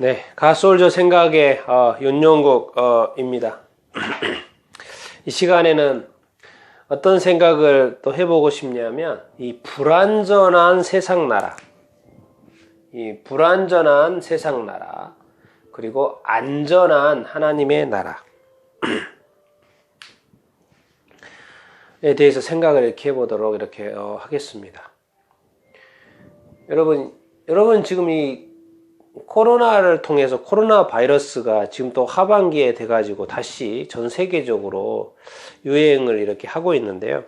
네, 가솔저 생각의 윤용국입니다. 이 시간에는 어떤 생각을 또 해보고 싶냐면 이 불완전한 세상 나라, 그리고 안전한 하나님의 나라에 대해서 생각을 이렇게 해보도록 이렇게 하겠습니다. 여러분 지금 이 코로나를 통해서 코로나 바이러스가 지금 또 하반기에 돼가지고 다시 전 세계적으로 유행을 이렇게 하고 있는데요.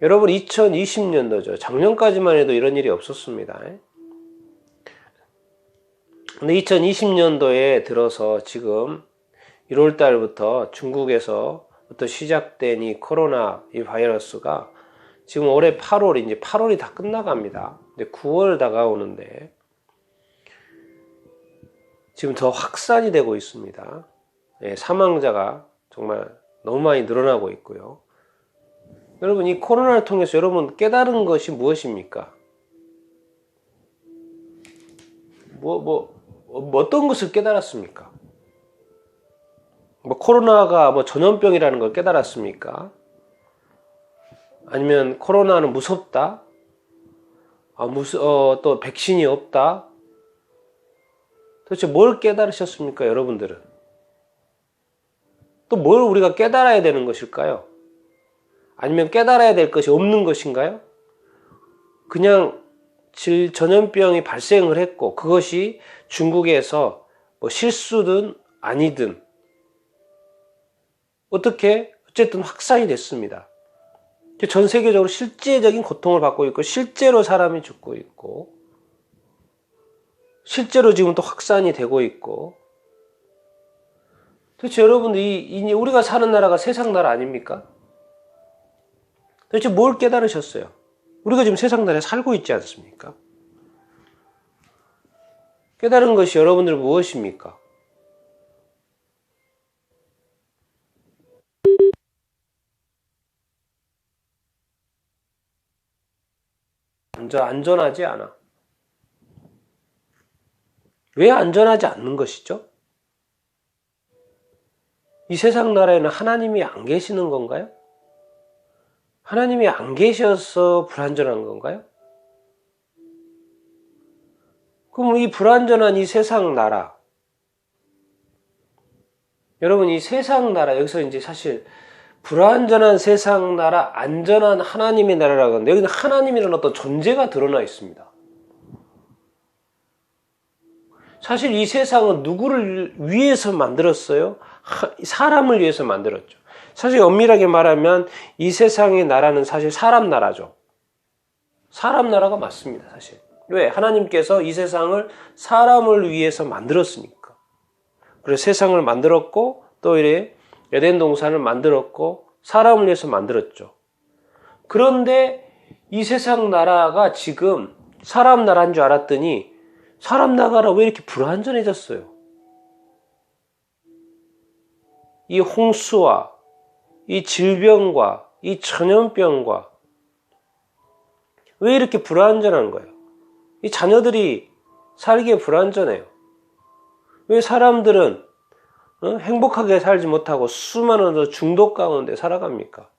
여러분 2020년도죠. 작년까지만 해도 이런 일이 없었습니다. 근데 2020년도에 들어서 지금 1월 달부터 중국에서 부터 시작된 이 코로나 이 바이러스가 지금 올해 8월, 이제 8월이 다 끝나갑니다. 근데 9월 다가오는데 지금 더 확산이 되고 있습니다. 사망자가 정말 너무 많이 늘어나고 있고요. 여러분 이 코로나를 통해서 여러분 깨달은 것이 무엇입니까? 어떤 것을 깨달았습니까? 코로나가 전염병이라는 걸 깨달았습니까? 아니면 코로나는 무섭다? 또 백신이 없다? 도대체 뭘 깨달으셨습니까, 여러분들은? 또 뭘 우리가 깨달아야 되는 것일까요? 아니면 깨달아야 될 것이 없는 것인가요? 그냥 전염병이 발생을 했고 그것이 중국에서 실수든 아니든 어쨌든 확산이 됐습니다. 전 세계적으로 실제적인 고통을 받고 있고 실제로 사람이 죽고 있고 실제로 지금 또 확산이 되고 있고 도대체 여러분들 우리가 사는 나라가 세상 나라 아닙니까? 도대체 뭘 깨달으셨어요? 우리가 지금 세상 나라에 살고 있지 않습니까? 깨달은 것이 여러분들 무엇입니까? 안전하지 않아. 왜 안전하지 않는 것이죠? 이 세상 나라에는 하나님이 안 계시는 건가요? 하나님이 안 계셔서 불안전한 건가요? 그럼 이 불안전한 이 세상 나라, 여러분 이 세상 나라, 여기서 이제 사실 불안전한 세상 나라, 안전한 하나님의 나라라고 하는데 여기는 하나님이라는 어떤 존재가 드러나 있습니다. 사실 이 세상은 누구를 위해서 만들었어요? 사람을 위해서 만들었죠. 사실 엄밀하게 말하면 이 세상의 나라는 사실 사람 나라죠. 사람 나라가 맞습니다, 사실. 왜? 하나님께서 이 세상을 사람을 위해서 만들었으니까. 그래서 세상을 만들었고 또 이래 에덴 동산을 만들었고 사람을 위해서 만들었죠. 그런데 이 세상 나라가 지금 사람 나라인 줄 알았더니 사람 나라가 왜 이렇게 불안전해졌어요? 이 홍수와 이 질병과 이 전염병과 왜 이렇게 불안전한 거예요? 이 자녀들이 살기에 불안전해요. 왜 사람들은 행복하게 살지 못하고 수많은 중독 가운데 살아갑니까?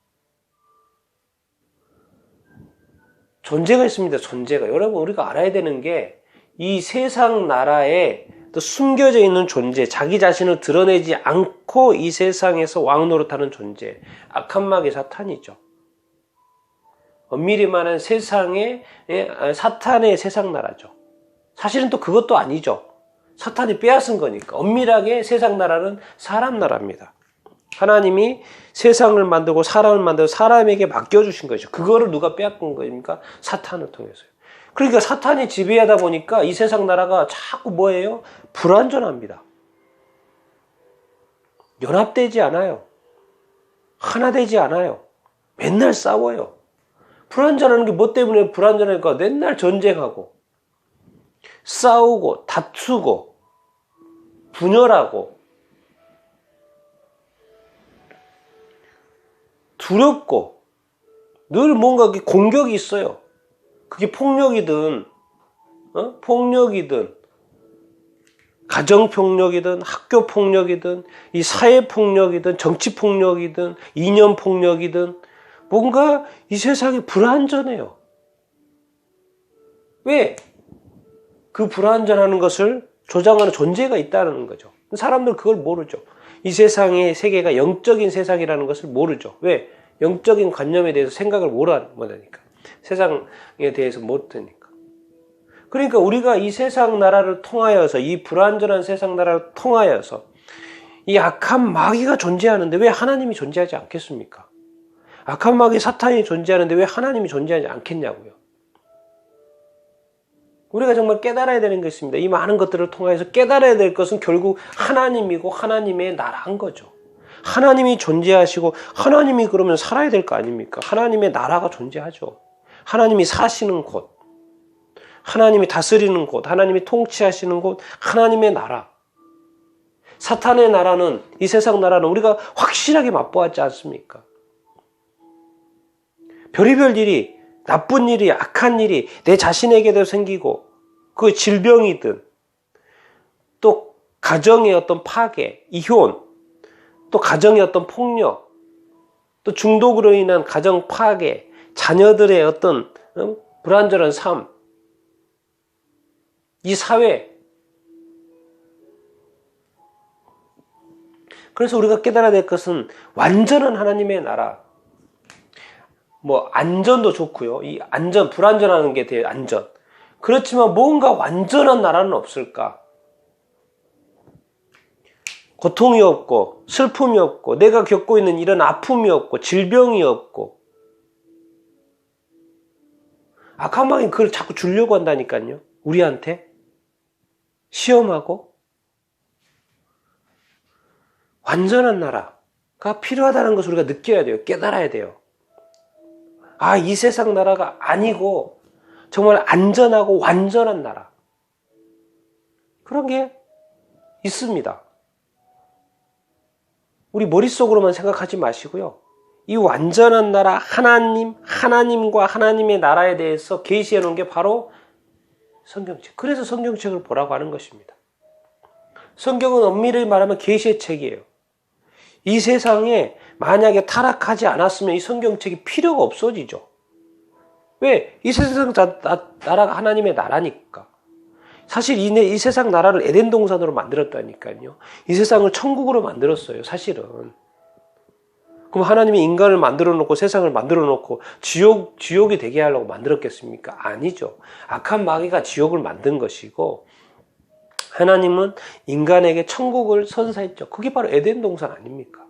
존재가 있습니다. 존재가. 여러분 우리가 알아야 되는 게 이 세상 나라에 또 숨겨져 있는 존재, 자기 자신을 드러내지 않고 이 세상에서 왕노릇하는 존재, 악한 마귀 사탄이죠. 엄밀히 말하면 사탄의 세상 나라죠. 사실은 또 그것도 아니죠. 사탄이 빼앗은 거니까. 엄밀하게 세상 나라는 사람 나라입니다. 하나님이 세상을 만들고 사람을 만들고 사람에게 맡겨주신 거죠. 그거를 누가 빼앗은 거입니까? 사탄을 통해서요. 그러니까 사탄이 지배하다 보니까 이 세상 나라가 자꾸 뭐예요? 불안전합니다. 연합되지 않아요. 하나 되지 않아요. 맨날 싸워요. 불안전한 게 뭐 때문에 불안전할까? 맨날 전쟁하고 싸우고 다투고 분열하고 두렵고 늘 뭔가 공격이 있어요. 그게 폭력이든 가정폭력이든 학교폭력이든 이 사회폭력이든 정치폭력이든 이념폭력이든 뭔가 이 세상이 불완전해요. 왜? 그 불완전하는 것을 조장하는 존재가 있다는 거죠. 사람들은 그걸 모르죠. 이 세상의 세계가 영적인 세상이라는 것을 모르죠. 왜? 영적인 관념에 대해서 생각을 못하니까. 세상에 대해서 못하니까. 그러니까 우리가 이 세상 나라를 통하여서, 이 불완전한 세상 나라를 통하여서 이 악한 마귀가 존재하는데 왜 하나님이 존재하지 않겠습니까? 악한 마귀 사탄이 존재하는데 왜 하나님이 존재하지 않겠냐고요. 우리가 정말 깨달아야 되는 것입니다. 이 많은 것들을 통해서 깨달아야 될 것은 결국 하나님이고 하나님의 나라인 거죠. 하나님이 존재하시고 하나님이 그러면 살아야 될 거 아닙니까? 하나님의 나라가 존재하죠. 하나님이 사시는 곳, 하나님이 다스리는 곳, 하나님이 통치하시는 곳, 하나님의 나라. 사탄의 나라는, 이 세상 나라는 우리가 확실하게 맛보았지 않습니까? 별의별 일이, 나쁜 일이, 악한 일이 내 자신에게도 생기고, 그 질병이든, 또 가정의 어떤 파괴, 이혼, 또 가정의 어떤 폭력, 또 중독으로 인한 가정 파괴, 자녀들의 어떤 불완전한 삶, 이 사회. 그래서 우리가 깨달아야 될 것은 완전한 하나님의 나라. 뭐 안전도 좋고요. 이 안전, 불안전하는 게 되게 안전. 그렇지만 뭔가 완전한 나라는 없을까? 고통이 없고 슬픔이 없고 내가 겪고 있는 이런 아픔이 없고 질병이 없고 악한 마귀는 그걸 자꾸 주려고 한다니까요. 우리한테 시험하고 완전한 나라가 필요하다는 것을 우리가 느껴야 돼요. 깨달아야 돼요. 아, 이 세상 나라가 아니고 정말 안전하고 완전한 나라. 그런 게 있습니다. 우리 머릿속으로만 생각하지 마시고요. 이 완전한 나라, 하나님과 하나님의 나라에 대해서 계시해 놓은 게 바로 성경책. 그래서 성경책을 보라고 하는 것입니다. 성경은 엄밀히 말하면 계시의 책이에요. 이 세상에 만약에 타락하지 않았으면 이 성경책이 필요가 없어지죠. 왜? 이 세상 나라가 하나님의 나라니까. 사실 이 세상 나라를 에덴 동산으로 만들었다니까요. 이 세상을 천국으로 만들었어요, 사실은. 그럼 하나님이 인간을 만들어 놓고 세상을 만들어 놓고 지옥이 되게 하려고 만들었겠습니까? 아니죠. 악한 마귀가 지옥을 만든 것이고 하나님은 인간에게 천국을 선사했죠. 그게 바로 에덴 동산 아닙니까?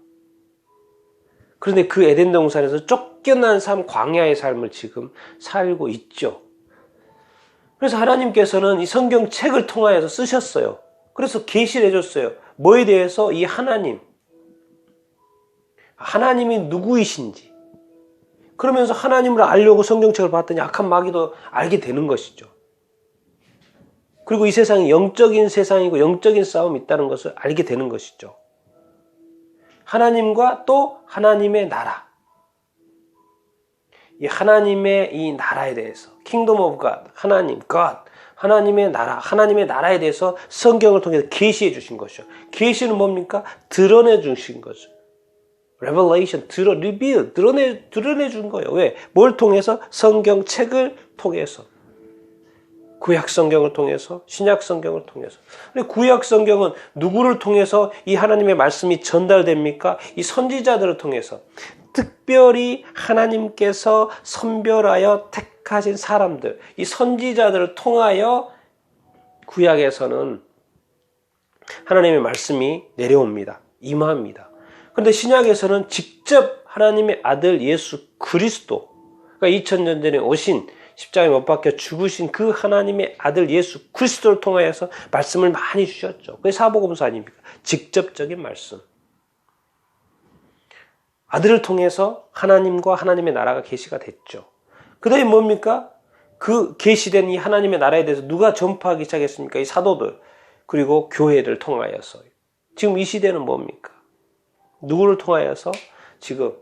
그런데 그 에덴 동산에서 쫓겨난 삶, 광야의 삶을 지금 살고 있죠. 그래서 하나님께서는 이 성경책을 통하여서 쓰셨어요. 그래서 계시를 해줬어요. 뭐에 대해서? 이 하나님이 누구이신지. 그러면서 하나님을 알려고 성경책을 봤더니 악한 마귀도 알게 되는 것이죠. 그리고 이 세상이 영적인 세상이고 영적인 싸움이 있다는 것을 알게 되는 것이죠. 하나님과 또 하나님의 나라. 이 하나님의 이 나라에 대해서 Kingdom of God, 하나님, God, 하나님의 나라, 하나님의 나라에 대해서 성경을 통해서 계시해 주신 것이죠. 계시는 뭡니까? 드러내 주신 거죠. Revelation, 드러내 준 거예요. 왜? 뭘 통해서? 성경책을 통해서. 구약 성경을 통해서, 신약 성경을 통해서. 근데 구약 성경은 누구를 통해서 이 하나님의 말씀이 전달됩니까? 이 선지자들을 통해서. 특별히 하나님께서 선별하여 택하신 사람들, 이 선지자들을 통하여 구약에서는 하나님의 말씀이 내려옵니다. 임합니다. 그런데 신약에서는 직접 하나님의 아들 예수 그리스도가 2000년 전에 오신 십자가에 못 박혀 죽으신 그 하나님의 아들 예수 그리스도를 통하여서 말씀을 많이 주셨죠. 그게 사복음서 아닙니까? 직접적인 말씀. 아들을 통해서 하나님과 하나님의 나라가 계시가 됐죠. 그 다음에 뭡니까? 그 계시된 이 하나님의 나라에 대해서 누가 전파하기 시작했습니까? 이 사도들 그리고 교회를 통하여서. 지금 이 시대는 뭡니까? 누구를 통하여서? 지금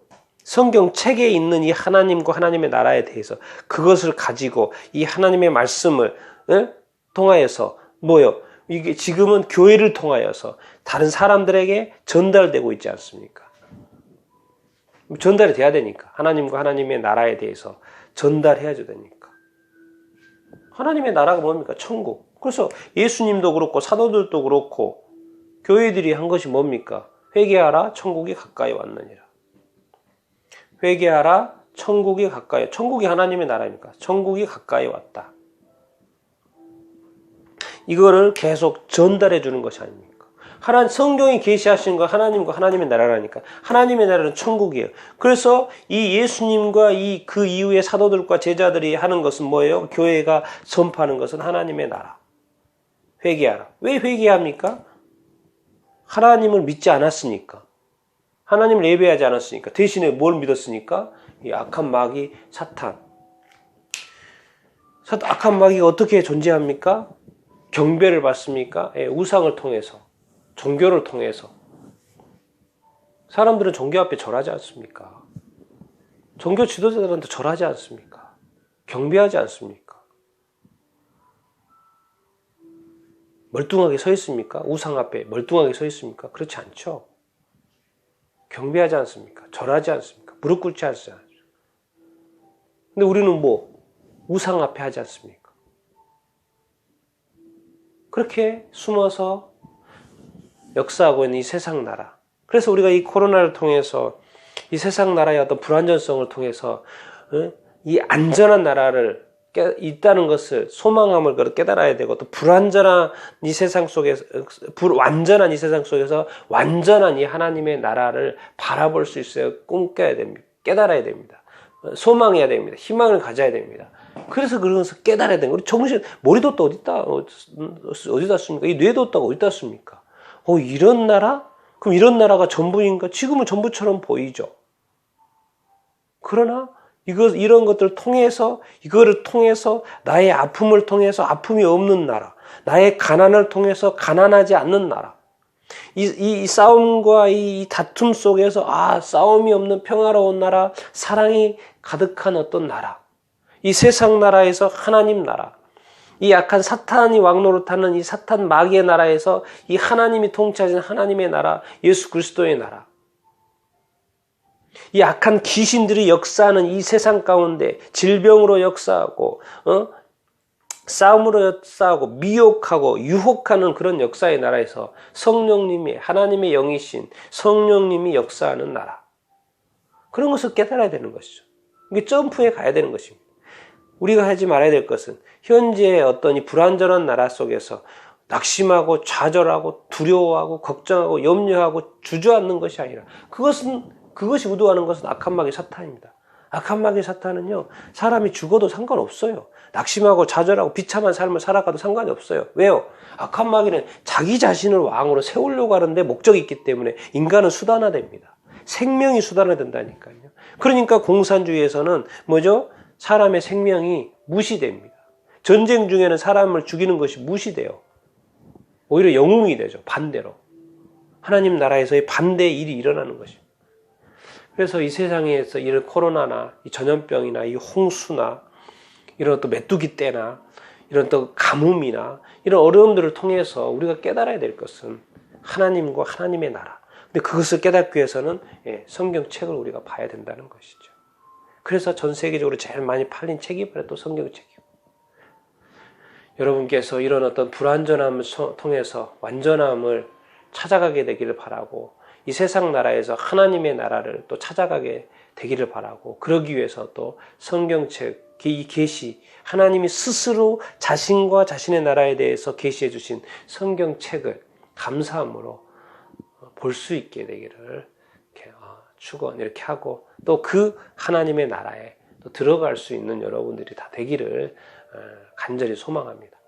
성경책에 있는 이 하나님과 하나님의 나라에 대해서 그것을 가지고 이 하나님의 말씀을 통하여서 뭐요? 이게 지금은 교회를 통하여서 다른 사람들에게 전달되고 있지 않습니까? 전달이 돼야 되니까. 하나님과 하나님의 나라에 대해서 전달해야죠 되니까. 하나님의 나라가 뭡니까? 천국. 그래서 예수님도 그렇고 사도들도 그렇고 교회들이 한 것이 뭡니까? 회개하라 천국이 가까이 왔느니라. 회개하라 천국이 가까이. 천국이 하나님의 나라니까. 천국이 가까이 왔다. 이거를 계속 전달해 주는 것이 아닙니까? 하나님 성경이 계시하신 거 하나님과 하나님의 나라라니까. 하나님의 나라는 천국이에요. 그래서 이 예수님과 그 이후의 사도들과 제자들이 하는 것은 뭐예요? 교회가 선포하는 것은 하나님의 나라. 회개하라. 왜 회개합니까? 하나님을 믿지 않았으니까. 하나님을 예배하지 않았으니까. 대신에 뭘 믿었으니까? 이 악한 마귀 사탄. 악한 마귀가 어떻게 존재합니까? 경배를 받습니까? 예, 우상을 통해서. 종교를 통해서. 사람들은 종교 앞에 절하지 않습니까? 종교 지도자들한테 절하지 않습니까? 경배하지 않습니까? 멀뚱하게 서 있습니까? 우상 앞에 멀뚱하게 서 있습니까? 그렇지 않죠. 경배하지 않습니까? 절하지 않습니까? 무릎 꿇지 않습니까? 근데 우리는 우상 앞에 하지 않습니까? 그렇게 숨어서 역사하고 있는 이 세상 나라. 그래서 우리가 이 코로나를 통해서 이 세상 나라의 어떤 불안전성을 통해서 이 안전한 나라를 있다는 것을 소망함을 깨달아야 되고 또 불완전한 이 세상 속에서 완전한 이 세상 속에서 완전한 이 하나님의 나라를 바라볼 수 있어야 꿈꿔야 됩니다. 깨달아야 됩니다. 소망해야 됩니다. 희망을 가져야 됩니다. 그래서 그런 것을 깨달아야 됩니다. 우리 정신 머리도 어디다 씁니까? 이 뇌도 어디다 씁니까? 이런 나라? 그럼 이런 나라가 전부인가? 지금은 전부처럼 보이죠. 그러나 이런 것들을 통해서 이거를 통해서 나의 아픔을 통해서 아픔이 없는 나라, 나의 가난을 통해서 가난하지 않는 나라. 이 싸움과 이 다툼 속에서 싸움이 없는 평화로운 나라, 사랑이 가득한 어떤 나라. 이 세상 나라에서 하나님 나라. 이 약한 사탄이 왕노릇하는 이 사탄 마귀의 나라에서 이 하나님이 통치하시는 하나님의 나라, 예수 그리스도의 나라. 이 악한 귀신들이 역사하는 이 세상 가운데 질병으로 역사하고 싸움으로 역사하고 미혹하고 유혹하는 그런 역사의 나라에서 성령님이 하나님의 영이신 성령님이 역사하는 나라. 그런 것을 깨달아야 되는 것이죠. 이게 점프해 가야 되는 것입니다. 우리가 하지 말아야 될 것은 현재의 어떤 이 불안전한 나라 속에서 낙심하고 좌절하고 두려워하고 걱정하고 염려하고 주저앉는 것이 아니라 그것이 우두하는 것은 악한 마귀 사탄입니다. 악한 마귀 사탄은요, 사람이 죽어도 상관없어요. 낙심하고 좌절하고 비참한 삶을 살아가도 상관이 없어요. 왜요? 악한 마귀는 자기 자신을 왕으로 세우려고 하는데 목적이 있기 때문에 인간은 수단화됩니다. 생명이 수단화된다니까요. 그러니까 공산주의에서는 뭐죠? 사람의 생명이 무시됩니다. 전쟁 중에는 사람을 죽이는 것이 무시돼요. 오히려 영웅이 되죠. 반대로. 하나님 나라에서의 반대의 일이 일어나는 것입니다. 그래서 이 세상에서 이런 코로나나 이 전염병이나 이 홍수나 이런 또 메뚜기 떼나 이런 또 가뭄이나 이런 어려움들을 통해서 우리가 깨달아야 될 것은 하나님과 하나님의 나라. 근데 그것을 깨닫기 위해서는 성경책을 우리가 봐야 된다는 것이죠. 그래서 전 세계적으로 제일 많이 팔린 책이 바로 또 성경책이고, 여러분께서 이런 어떤 불완전함을 통해서 완전함을 찾아가게 되기를 바라고, 이 세상 나라에서 하나님의 나라를 또 찾아가게 되기를 바라고, 그러기 위해서 또 성경책, 이 계시, 하나님이 스스로 자신과 자신의 나라에 대해서 계시해 주신 성경책을 감사함으로 볼 수 있게 되기를 축원 이렇게 하고, 또 그 하나님의 나라에 또 들어갈 수 있는 여러분들이 다 되기를 간절히 소망합니다.